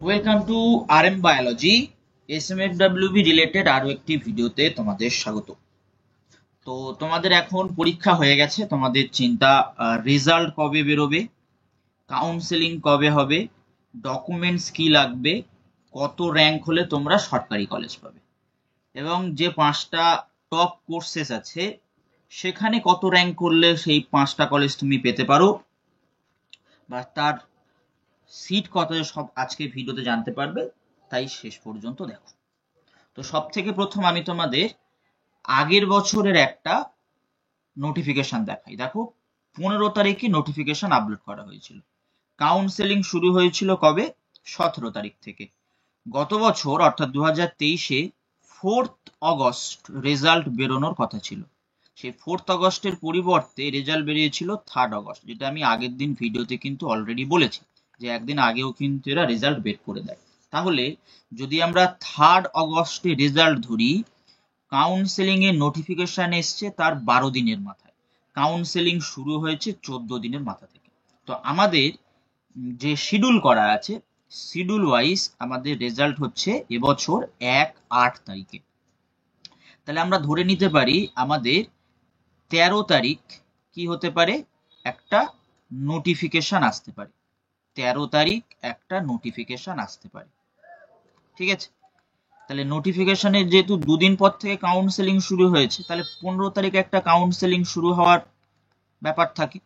Welcome to RM biology SMFWB related আরো একটি ভিডিওতে তোমাদের স্বাগত। তো তোমাদের এখন পরীক্ষা হয়ে গেছে, তোমাদের চিন্তা রেজাল্ট কবে বেরোবে, কাউন্সেলিং কবে হবে, ডকুমেন্টস কি লাগবে, কত র্যাঙ্ক হলে তোমরা সরকারি কলেজ পাবে, এবং যে 5টা টপ কোর্সেস আছে সেখানে কত র্যাঙ্ক করলে সেই 5টা কলেজ তুমি পেতে পারো বা তার সিট কত, সব আজকে ভিডিওতে জানতে পারবে। তাই শেষ পর্যন্ত দেখো। তো সব থেকে প্রথম আমি তোমাদের আগের বছরের একটা নোটিফিকেশন দেখাই। দেখো, 15 তারিখে নোটিফিকেশন আপলোড করা হয়েছিল। কাউন্সেলিং শুরু হয়েছিল কবে? 17 তারিখ থেকে। গত বছর অর্থাৎ 2023-এ 4th অগস্ট রেজাল্ট বেরোনোর কথা ছিল। সেই 4th অগস্টের পরিবর্তে রেজাল্ট বেরিয়েছিল 3rd অগস্ট, যেটা আমি আগের দিন ভিডিওতে কিন্তু অলরেডি বলেছি যে একদিন আগেও কিন্তু এরা রেজাল্ট বের করে দেয়। তাহলে যদি আমরা 3rd অগস্টে রেজাল্ট ধরি, কাউন্সেলিং এর নোটিফিকেশন এসছে তার 12 দিনের মাথায়, কাউন্সেলিং শুরু হয়েছে 14 দিনের মাথা থেকে। তো আমাদের যে শিডিউল করা আছে, শিডিউল ওয়াইজ আমাদের রেজাল্ট হচ্ছে এবছর 1-8 তারিখে। তাহলে আমরা ধরে নিতে পারি আমাদের 13 তারিখ কি হতে পারে, একটা নোটিফিকেশন আসতে পারে। 13 তারিখ একটা নোটিফিকেশন আসতে পারে, ঠিক আছে? তাহলে নোটিফিকেশনের যেহেতু দুদিন পর থেকে কাউন্সেলিং শুরু হয়েছে, তাহলে 15 তারিখ একটা কাউন্সেলিং শুরু হওয়ার ব্যাপার থাকে।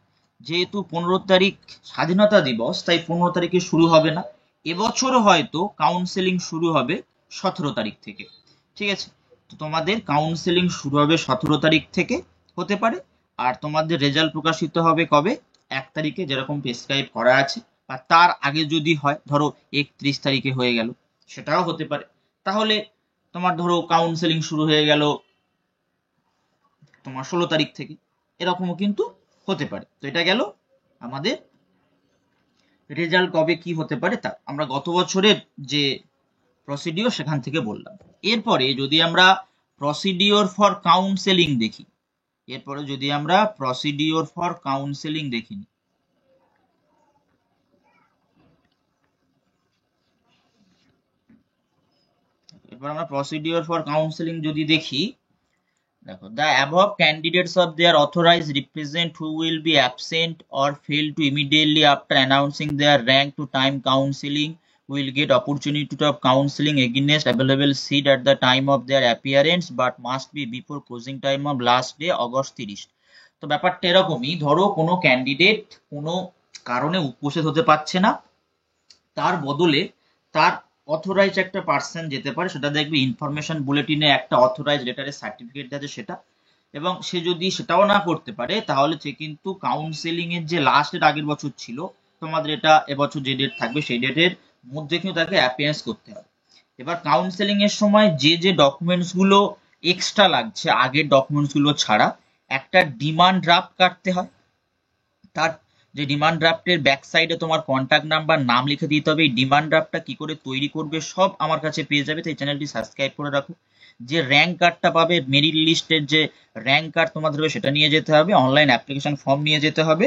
যেহেতু 15 তারিখ স্বাধীনতা দিবস, তাই 15 তারিখে শুরু হবে না। এবছরও হয়তো কাউন্সেলিং শুরু হবে 17 তারিখ থেকে, ঠিক আছে? তো তোমাদের কাউন্সেলিং শুরু হবে 17 তারিখ থেকে হতে পারে, আর তোমাদের রেজাল্ট প্রকাশিত হবে কবে? 1 তারিখে, যেরকম প্রেসক্রাইব করা আছে। বা তার আগে যদি হয়, ধরো 31 তারিখে হয়ে গেল, সেটাও হতে পারে। তাহলে তোমার ধরো কাউন্সেলিং শুরু হয়ে গেল তোমার 16 তারিখ থেকে, এরকমও কিন্তু হতে পারে। তো এটা গেল আমাদের রেজাল্ট কবে কি হতে পারে তা আমরা গত বছরের যে প্রসিডিওর সেখান থেকে বললাম। এরপরে যদি আমরা প্রসিডিওর ফর কাউন্সেলিং দেখি, এরপরে যদি আমরা প্রসিডিওর ফর কাউন্সেলিং দেখি, এরপর আমরা প্রসিডিওর ফর কাউন্সেলিং যদি দেখি, দেখো, the above candidates of their authorized represent who will be absent or fail to immediately after announcing their rank to time counseling will get opportunity of counseling against available seat at the time of their appearance but must be before closing time of last day August 30। তো ব্যাপারটা এরকমই, ধরো কোনো candidate কোনো কারণে উপস্থিত হতে পারছে না, তার বদলে তার অথরাইজ একটা পার্সন যেতে পারে, সেটা দেখবে ইনফরমেশন বুলেটিনে একটা অথরাইজ লেটারের সার্টিফিকেট আছে সেটা। এবং সে যদি সেটাও না করতে পারে, তাহলে সে কিন্তু কাউন্সেলিং এর যে লাস্ট ডেট আগের বছর ছিল, তোমাদের এটা এবছর যে ডেট থাকবে সেই ডেটের মধ্যে কিন্তু তাকে অ্যাপিয়ারেন্স করতে হবে। এবার কাউন্সেলিং এর সময় যে যে ডকুমেন্টস গুলো এক্সট্রা লাগছে আগের ডকুমেন্টস গুলো ছাড়া, একটা ডিমান্ড ড্রাফট কাটতে হয়। তার যে ডিমান্ড ড্রাফটের ব্যাক সাইডে তোমার কন্ট্যাক্ট নাম্বার, নাম লিখে দিতে হবে। এই ডিমান্ড ড্রাফটটা কি করে তৈরি করবে সব আমার কাছে পেয়ে যাবে, তাই চ্যানেলটি সাবস্ক্রাইব করে রাখো। যে র্যাঙ্ক কার্ডটা পাবে, মেরিট লিস্টের যে র্যাঙ্ক কার্ড তোমাদের হবে সেটা নিয়ে যেতে হবে, অনলাইন অ্যাপ্লিকেশন ফর্ম নিয়ে যেতে হবে,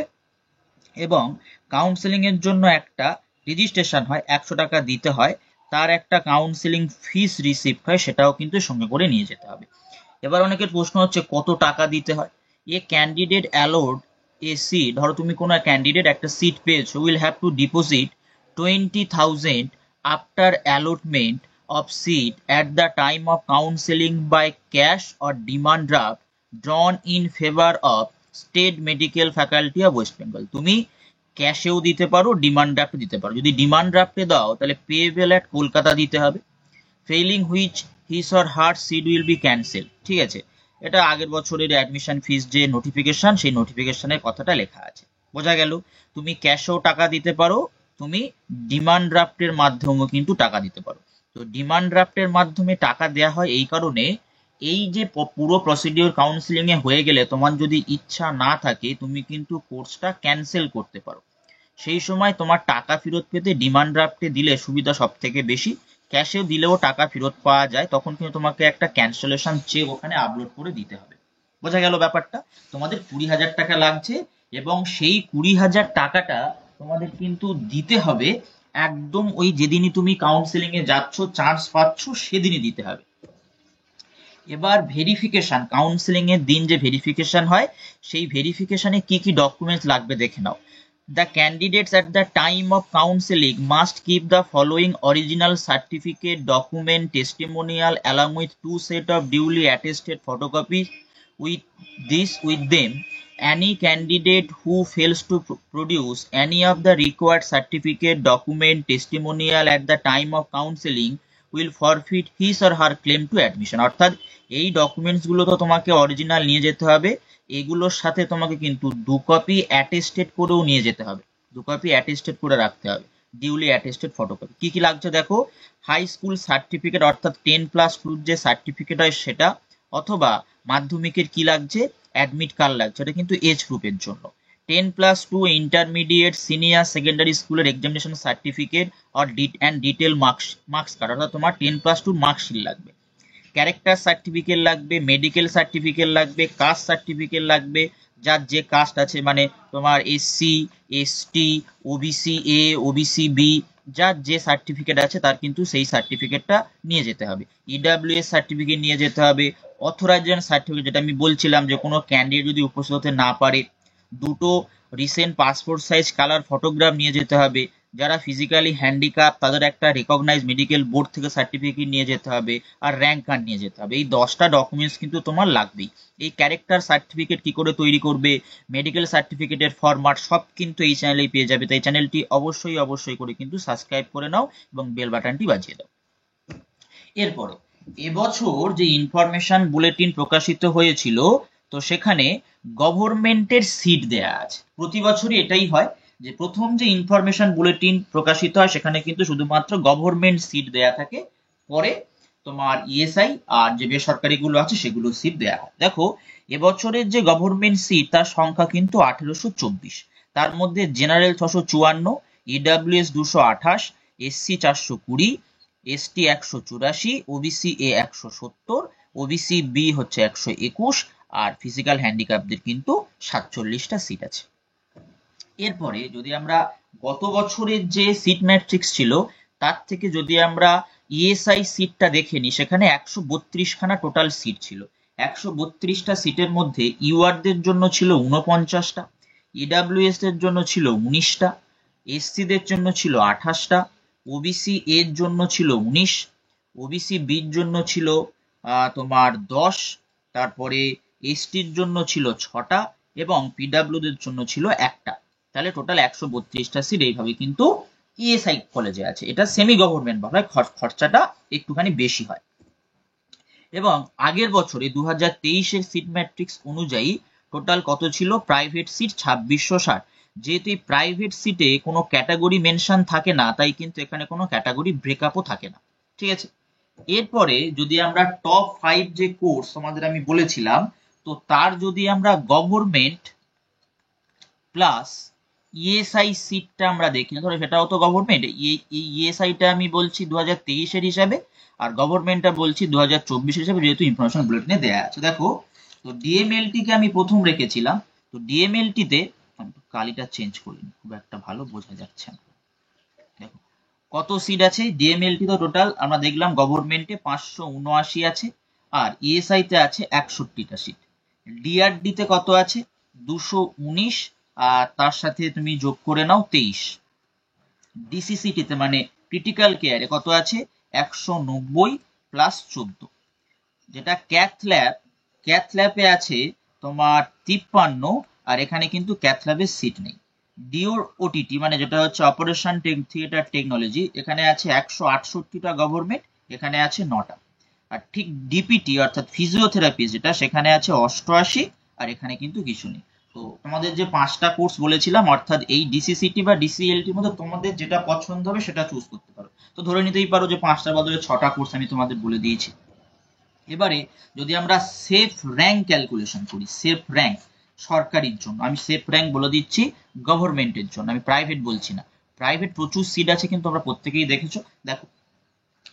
এবং কাউন্সেলিং এর জন্য একটা রেজিস্ট্রেশন হয়, 100 টাকা দিতে হয়, তার একটা কাউন্সেলিং ফিস রিসিপ্ট হয়, সেটাও কিন্তু সঙ্গে করে নিয়ে যেতে হবে। এবার অনেকের প্রশ্ন হচ্ছে কত টাকা দিতে হয়। A candidate allowed a seat, ধরো তুমি কোনো ক্যান্ডিডেট একটা সিট পেয়েছো, will have to deposit 20,000 after allotment of seat at the time of counselling by cash or demand draft drawn in favour of state medical faculty of West Bengal. তুমি ক্যাশেও দিতে পারো, demand ড্রাফটে দিতে পারো। যদি ডিমান্ড ড্রাফটে দাও তাহলে পেয়েবল অ্যাট কলকাতা দিতে হবে, failing which his or her seat will be cancel, ঠিক আছে? এটা আগের বছরের অ্যাডমিশন ফিস যে নোটিফিকেশন, সেই নোটিফিকেশনের কথাটা লেখা আছে, বোঝা গেল? তুমি ক্যাশেও টাকা দিতে পারো, তুমি ডিমান্ড ড্রাফটের মাধ্যমেও কিন্তু টাকা দিতে পারো। তো ডিমান্ড ড্রাফটের মাধ্যমে টাকা দেওয়া হয় এই কারণে, এই যে পুরো প্রসিডিওর কাউন্সিলিং এ হয়ে গেলে তোমার যদি ইচ্ছা না থাকে, তুমি কিন্তু কোর্সটা ক্যান্সেল করতে পারো। সেই সময় তোমার টাকা ফেরত পেতে ডিমান্ড ড্রাফটে দিলে সুবিধা সব থেকে বেশি। ক্যাশেও দিলেও টাকা ফেরত পাওয়া যায়, তখন কিন্তু তোমাকে একটা ক্যান্সেলেশন চেক ওখানে আপলোড করে দিতে হবে। বোঝা গেল ব্যাপারটা? তোমাদের 20,000 টাকা লাগছে, এবং সেই 20,000 টাকাটা তোমাদের কিন্তু দিতে হবে একদম ওই যেদিনই তুমি কাউন্সেলিং এ যাচ্ছ, চান্স পাচ্ছ, সেদিনই দিতে হবে। এবার ভেরিফিকেশন, কাউন্সেলিং এর দিন যে ভেরিফিকেশন হয়, সেই ভেরিফিকেশনে কি কি ডকুমেন্টস লাগবে দেখে নাও। The candidates at the time of counseling must keep the following original certificate, document, testimonial along with 2 set of duly attested photocopies with them. Any candidate who fails to produce any of the required certificate, document, testimonial at the time of counseling will forfeit his or her claim to admission. অর্থাৎ এই documents গুলো তো তোমাকে original নিয়ে যেতে হবে, এগুলোর সাথে তোমাকে কিন্তু 2 কপি অ্যাটেস্টেড করেও নিয়ে যেতে হবে, 2 কপি অ্যাটেস্টেড করে রাখতে হবে, ডিউলি অ্যাটেস্টেড ফটোকপি। কি কি লাগছে দেখো, হাই স্কুল সার্টিফিকেট অর্থাৎ 10+2 যে সার্টিফিকেট হয় সেটা, অথবা মাধ্যমিকের কি লাগছে, অ্যাডমিট কার্ড লাগছে, এটা কিন্তু এজ গ্রুপের জন্য। 10+2 ইন্টারমিডিয়েট সিনিয়র সেকেন্ডারি স্কুলের examination certificate or detail marks card, অর্থাৎ তোমার 10+2 মার্কশিট লাগবে। ক্যারেক্টার সার্টিফিকেট লাগবে, মেডিকেল সার্টিফিকেট লাগবে, কাস্ট সার্টিফিকেট লাগবে, যার যে কাস্ট আছে, মানে তোমার SC, ST, OBC A, OBC B, যার যে সার্টিফিকেট আছে তার কিন্তু সেই সার্টিফিকেটটা নিয়ে যেতে হবে। ইডাব্লিউএস সার্টিফিকেট নিয়ে যেতে হবে। অথরাইজেশন সার্টিফিকেট, যেটা আমি বলছিলাম যে কোনো ক্যান্ডিডেট যদি উপস্থিত হতে না পারে, 2টো recent passport size colour photograph নিয়ে যেতে হবে। যারা ফিজিক্যালি হ্যান্ডিক্যাপ তাদের একটা রেকগনাইজ মেডিকেল বোর্ড থেকে সার্টিফিকেট নিয়ে যেতে হবে, আর র্যাঙ্ক কার্ড নিয়ে যেতে হবে। এই 10টা ডকুমেন্টস কিন্তু তোমার লাগবেই। এই ক্যারেক্টার সার্টিফিকেট কি করে তৈরি করবে, মেডিকেল সার্টিফিকেটের ফরম্যাট সব কিন্তু এই চ্যানেলেই পেয়ে যাবে। তাই চ্যানেলটি অবশ্যই করে কিন্তু সাবস্ক্রাইব করে নাও এবং বেল বাটনটি বাজিয়ে দাও। এরপরে এবছর যে ইনফরমেশন বুলেটিন প্রকাশিত হয়েছিল, তো সেখানে গভর্নমেন্টের সিট দেয়া আছে। প্রতি বছরই এটাই হয় যে প্রথম যে ইনফরমেশন বুলেটিন প্রকাশিত হয় সেখানে কিন্তু শুধুমাত্র গভর্নমেন্ট সিট দেয়া থাকে, পরে তোমার ইএসআই আর যে বেসরকারি গুলো আছে সেগুলো সিট দেয়া হয়। দেখো এবছরের যে গভর্নমেন্ট সিট তার সংখ্যা কিন্তু 1824, তার মধ্যে general 654, EWS 228, SC 420, ST 184, OBC A 170, OBC B হচ্ছে 121, আর ফিজিক্যাল হ্যান্ডিক্যাপদের কিন্তু 47টা সিট আছে। এরপরে যদি আমরা গত বছরের যে সিট ম্যাট্রিক্স ছিল তার থেকে যদি আমরা ইএসআই সিটটা দেখে নিই, সেখানে 132খানা টোটাল সিট ছিল। 132টা সিটের মধ্যে ইউআরদের জন্য ছিল 49টা, ইডাব্লিউএস এর জন্য ছিল 19টা, এসসি দের জন্য ছিল 28টা, ওবিসি এর জন্য ছিল 19, ওবিসি বির জন্য ছিল তোমার 10, তারপরে এসটির জন্য ছিল 6টা এবং পিডাব্লিউ দের জন্য ছিল 1টা। তাহলে টোটাল 132টা সিট এইভাবে কিন্তু ইএসআই কলেজে আছে। এটা সেমি গভর্নমেন্ট ভাবে খরচাটা একটুখানি বেশি হয়। এবং আগের বছরে 2023-এর সিট ম্যাট্রিক্স অনুযায়ী টোটাল কত ছিল, প্রাইভেট সিট 2660। যেহেতু এই প্রাইভেট সিটে কোনো ক্যাটাগরি মেনশন থাকে না, তাই কিন্তু এখানে কোনো ক্যাটাগরি ব্রেকআপও থাকে না। ঠিক আছে, এরপরে যদি আমরা টপ 5 যে কোর্স তোমাদের আমি বলেছিলাম, তো তার যদি আমরা গভর্নমেন্ট প্লাস ইএসআই সিটটা আমরা দেখি, ধরো সেটাও তো গভর্নমেন্ট, এই ইএসআইটা আমি বলছি 2023-এর হিসাবে, আর গভর্নমেন্টটা বলছি 2024-এর হিসাবে, যেহেতু ইনফরমেশন বুলেটিনে দেয়া আছে। দেখো তো ডিএমএলটি কে আমি প্রথম রেখেছিলাম, তো ডিএমএলটি তে কালিটা চেঞ্জ করিনি, খুব একটা ভালো বোঝা যাচ্ছে না। দেখো কত সিট আছে ডিএমএলটি, তো টোটাল আমরা দেখলাম গভর্নমেন্টে 579 আছে, আর ইএসআই তে আছে 61টা সিট। ডিআরডি তে কত আছে, 219, আর তার সাথে তুমি যোগ করে নাও 23। ডিসিসিটি তে মানে ক্রিটিক্যাল কেয়ারে কত আছে, 190 প্লাস 14। যেটা ক্যাথ ল্যাবে আছে তোমার 53, আর এখানে কিন্তু ক্যাথ ল্যাবের সিট নেই। ডিওর ওটিটি মানে যেটা হচ্ছে অপারেশন থিয়েটার টেকনোলজি, এখানে আছে 168টা গভর্নমেন্ট, এখানে আছে 9টা। আর ঠিক ডিপিটি অর্থাৎ ফিজিওথেরাপি যেটা, সেখানে আছে 88, আর এখানে কিন্তু কিছু নেই। তো তোমাদের যে 5টা কোর্স বলেছিলাম, অর্থাৎ এই ডিসিসিটি বা ডিসিএলটির মধ্যে তোমাদের যেটা পছন্দ হবে সেটা চুজ করতে পারো। তো ধরে নিতেই পারো যে 5টার বদলে 6টা কোর্স আমি তোমাদের বলে দিয়েছি। এবারে যদি আমরা সেফ র্যাঙ্ক ক্যালকুলেশন করি, সেফ র্যাঙ্ক সরকারির জন্য, আমি সেফ র্যাঙ্ক বলে দিচ্ছি গভর্নমেন্টের জন্য, আমি প্রাইভেট বলছি না। প্রাইভেট প্রচুর সিট আছে কিন্তু আমরা প্রত্যেকেই দেখেছো। দেখো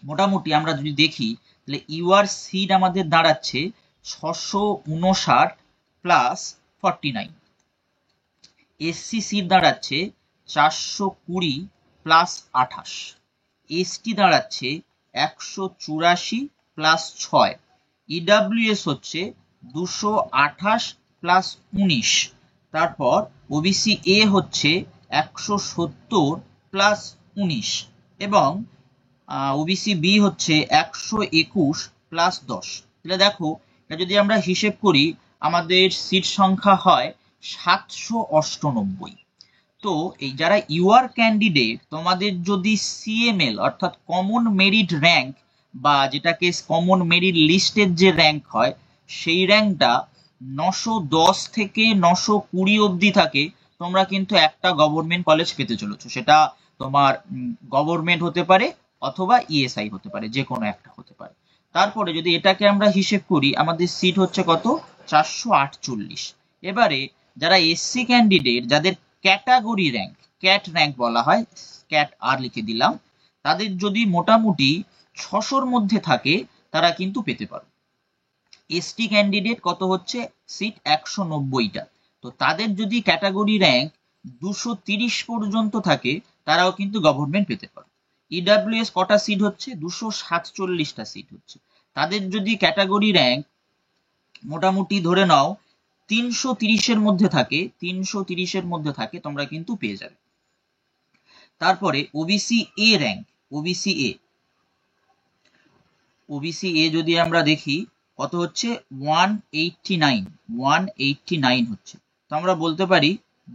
মোটামুটি আমরা যদি দেখি তাহলে ইউআর সিট আমাদের দাঁড়াচ্ছে 659 প্লাস 49, এসসি সিট দাঁড়াচ্ছে 420 প্লাস 28, এসটি দাঁড়াচ্ছে 184 প্লাস 6, ইডাব্লিউএস হচ্ছে 228 প্লাস 19, তারপর ওবিসি এ হচ্ছে 170 প্লাস 19 এবং ওবিসি বি হচ্ছে 121 প্লাস 10। তাহলে দেখো এটা যদি আমরা হিসেব করি আমাদের সিট সংখ্যা হয় 798। তো এই যারা ইউআর ক্যান্ডিডেট তোমাদের যদি সিএমএল অর্থাৎ কমন মেরিট র্যাঙ্ক বা যেটাকে কমন মেরিট লিস্টের যে র্যাঙ্ক হয় সেই র্যাঙ্কটা 910 থেকে 920 অবধি থাকে, তোমরা কিন্তু একটা গভর্নমেন্ট কলেজ পেতে চলেছো। সেটা তোমার গভর্নমেন্ট হতে পারে অথবা ইএসআই হতে পারে, যে কোনো একটা হতে পারে। তারপরে যদি এটাকে আমরা হিসেব করি আমাদের সিট হচ্ছে কত, 448। এবারে যারা এসসি ক্যান্ডিডেট যাদের ক্যাটাগরি র্যাঙ্ক, ক্যাট র্যাঙ্ক বলা হয়, ক্যাট আর লিখে দিলাম, তাদের যদি মোটামুটি 600-র মধ্যে থাকে তারা কিন্তু পেতে পারো। এসটি ক্যান্ডিডেট কত হচ্ছে সিট 190টা, তো তাদের যদি ক্যাটাগরি র্যাঙ্ক 230 পর্যন্ত থাকে তারাও কিন্তু গভর্নমেন্ট পেতে পারো। ইডাব্লিউএস কটা সিট হচ্ছে, 247টা সিট হচ্ছে, তাদের যদি ক্যাটাগরি র্যাঙ্ক মোটামুটি ধরে নাও 330-এর মধ্যে থাকে, 330-এর মধ্যে থাকে তোমরা কিন্তু পেয়ে যাবে। তারপরে OBC A rank, OBC A যদি আমরা দেখি কত হচ্ছে 189 হচ্ছে, তো আমরা বলতে পারি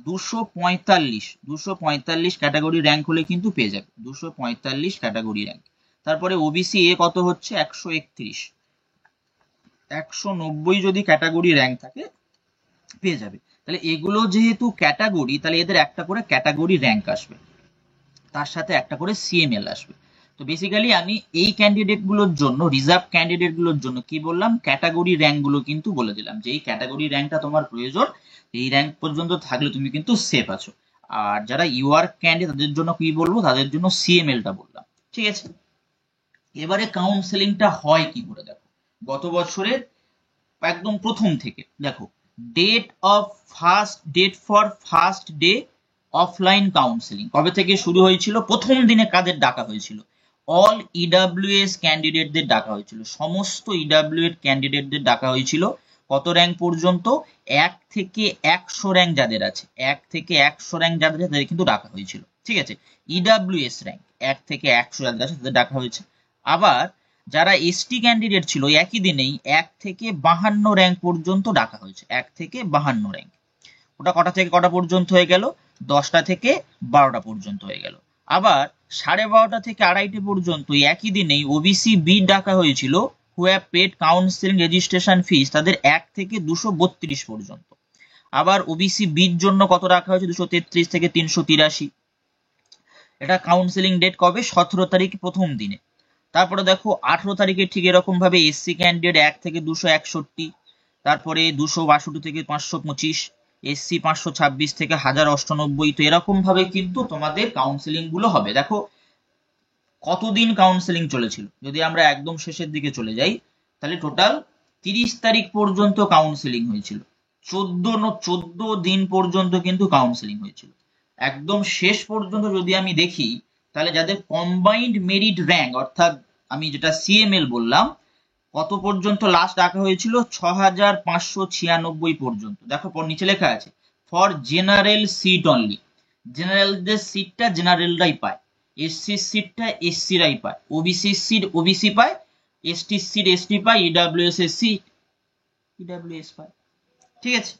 245 ক্যাটাগরি র্যাঙ্ক হলে কিন্তু পেয়ে যাবে, 245 ক্যাটাগরি র্যাঙ্ক। তারপরে ওবিসি এ কত হচ্ছে 131, 190 যদি ক্যাটাগরি র্যাঙ্ক থাকে পেয়ে যাবে। তাহলে এগুলো যেহেতু ক্যাটাগরি, তাহলে এদের একটা করে ক্যাটাগরি র্যাঙ্ক আসবে, তার সাথে একটা করে সিএমএল আসবে। তো বেসিক্যালি আমি এই ক্যান্ডিডেট গুলোর জন্য, রিজার্ভ ক্যান্ডিডেট গুলোর জন্য কি বললাম, ক্যাটাগরি র্যাঙ্ক গুলো কিন্তু বলে দিলাম যে এই ক্যাটাগরি র্যাঙ্কটা তোমার প্রয়োজন, এই র্যাঙ্ক পর্যন্ত থাকলে তুমি কিন্তু সেফ আছো। আর যারা ইউআর ক্যান্ডিডেট তাদের জন্য কি বলবো, তাদের জন্য সিএমএলটা বললাম, ঠিক আছে। এবারে কাউন্সেলিংটা হয় কি করে দেখো, গত বছরের একদম প্রথম থেকে দেখো, date for first day offline counselling কবে থেকে শুরু হয়েছিল, প্রথম দিনে কাদের ডাকা হয়েছিল, অল ইডাব্লিউএস ক্যান্ডিডেটদের ডাকা হয়েছিল, সমস্ত ইডাব্লিউএস ক্যান্ডিডেটদের ডাকা হয়েছিল। কত র্যাঙ্ক পর্যন্ত, 1 থেকে 100 র্যাঙ্ক যাদের আছে, 1 থেকে 100 র্যাঙ্ক যাদের আছে তাদের কিন্তু ডাকা হয়েছিল, ঠিক আছে। ইডাব্লিউএস র্যাঙ্ক 1 থেকে 100 যাদের আছে তাদের ডাকা হয়েছে। আবার যারা এসটি ক্যান্ডিডেট ছিল একই দিনেই 1 থেকে 52 র্যাঙ্ক পর্যন্ত ডাকা হয়েছে, 1 থেকে 52 র্যাঙ্ক। ওটা কটা থেকে কটা পর্যন্ত হয়ে গেল, 10টা থেকে 12টা পর্যন্ত হয়ে গেল। আবার 12:30 থেকে 2:30 পর্যন্ত একই দিনেই ওবিসি বি ডাকা হয়েছিল, who have paid counselling registration fees, তাদের 1 থেকে 232 পর্যন্ত। আবার ওবিসি বির জন্য কত রাখা হয়েছে, 233 থেকে 383। এটা কাউন্সিলিং ডেট কবে, 17 তারিখ প্রথম দিনে। তারপরে দেখো 18 তারিখে ঠিক এরকম ভাবে এসসি ক্যান্ডিডেট 1 থেকে 261, তারপরে 262 থেকে 525, এসসি 526 থেকে 1098। তো এরকম ভাবে কিন্তু তোমাদের কাউন্সিলিং গুলো হবে। দেখো কতদিন কাউন্সিলিং চলেছিল, যদি আমরা একদম শেষের দিকে চলে যাই তাহলে টোটাল 30 তারিখ পর্যন্ত কাউন্সিলিং হয়েছিল, 14 দিন পর্যন্ত কিন্তু কাউন্সিলিং হয়েছিল। একদম শেষ পর্যন্ত যদি আমি দেখি তাহলে যাদের কম্বাইন্ড মেরিট র্যাঙ্ক অর্থাৎ আমি যেটা সিএমএল বললাম, কত পর্যন্ত লাস্ট ডাকা হয়েছিল, 6596 পর্যন্ত। দেখো নিচে লেখা আছে ফর জেনারেল সিট অনলি, জেনারেলদের সিটটা জেনারেলরাই পায়, এসসি সিটটা এসসিরাই পায়, ওবিসি সিট ওবিসি পায়, এসটি সিট এসটি পায়, ইডাব্লিউএস এর সিট ইডাব্লিউএস পায়, ঠিক আছে।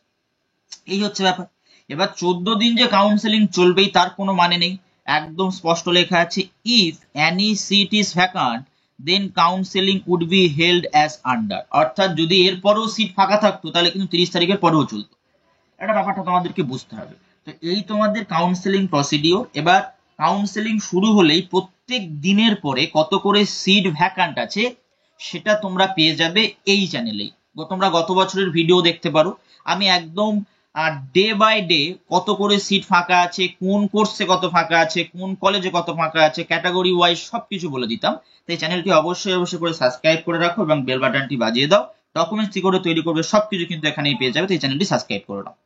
এই হচ্ছে ব্যাপার। এবার 14 দিন যে কাউন্সেলিং চলবেই তার কোনো মানে নেই, একদম স্পষ্ট লেখা আছে if any seat is vacant then counselling would be held as under, অর্থাৎ যদি এরপরেও সিট ফাঁকা থাকতো তাহলে কিন্তু 30 তারিখের পরেও চলতো। এটা ব্যাপারটা তোমাদেরকে বুঝতে হবে। তো এই তোমাদের কাউন্সেলিং প্রসিডিওর। এবার কাউন্সেলিং শুরু হলেই প্রত্যেক দিনের পরে কত করে সিট ভ্যাকান্ট আছে সেটা তোমরা পেয়ে যাবে এই চ্যানেলেই। তোমরা গত বছরের ভিডিও দেখতে পারো, আমি একদম ডে বাই ডে কত করে সিট ফাঁকা আছে, কোন কোর্সে কত ফাঁকা আছে, কোন কলেজে কত ফাঁকা আছে, ক্যাটাগরি ওয়াইজ সবকিছু বলে দিতাম। তাই চ্যানেলটি অবশ্যই করে সাবস্ক্রাইব করে রাখো এবং বেল বাটনটি বাজিয়ে দাও। ডকুমেন্টস কি করে তৈরি করবে সবকিছু কিন্তু এখানেই পেয়ে যাবে, তাই চ্যানেলটি সাবস্ক্রাইব করে নাও।